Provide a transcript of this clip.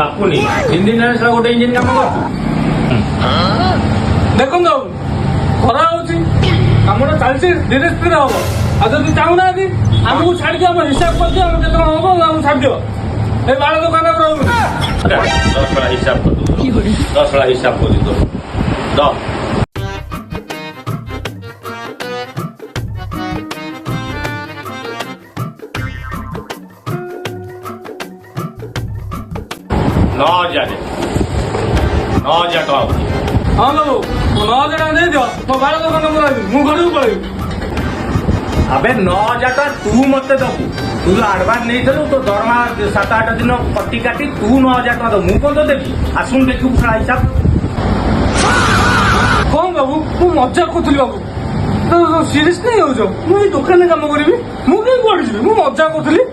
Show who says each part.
Speaker 1: ବାପୁନି 3 ଦିନ ହେଲା ଗୋଟେ ଇଞ୍ଜିନ କାମ କରୁଛୁ।
Speaker 2: ଦେଖନ୍ତୁ ବାବୁ ଖରା ହଉଛି କାମଟା ଚାଲିଛି ଧୀରେ ସ୍ଥିର ହବ। ଆଉ ଯଦି ଚାହୁଁନାହାନ୍ତି ଆମକୁ ଛାଡ଼ିଦିଅ ଆମ ହିସାବ କରିଦିଅ ଆମେ କେତେ ଟଙ୍କା ହବ ଆମକୁ ଛାଡ଼ିଦିଅ। এই বাড়ি দোকানে রহবে
Speaker 1: 10 বেলা হিসাব করতো 10 বেলা হিসাব করি তো 10 9,000 ଟଙ୍କା।
Speaker 2: ହଁ ବାବୁ 9,000 ଟଙ୍କା ଦେଇଦିଅ ମୋ ବାଳ ଦୋକାନ ମୁଁ ଘରକୁ ପଳେଇବି।
Speaker 1: আবে 9,000 ଟଙ୍କା ତୁ ମତେ ଦବୁ। ତୁ ଆଡଭାନ୍ସ ନେଇଥିଲୁ ତୋ ଦରମା 7-8 ଦିନ କଟି କାଟି ତୁ 9,000 ଟଙ୍କା ଦବୁ। ମୁଁ କଣ ତ ଦେବି? ଆସୁନୁ ଦେଖିବୁ ହିସାବ।
Speaker 2: କଣ ବାବୁ ମୁଁ ମଜାକ କରୁଥିଲି ବାବୁ ସିରିୟସ୍ ନେଇ ଯାଉଛ। ମୁଁ ଏଇ ଦୋକାନରେ କାମ କରିବି ମୁଁ କାହିଁ କୁଆଡେ ଯିବି ମୁଁ ମଜାକ କରୁଥିଲି।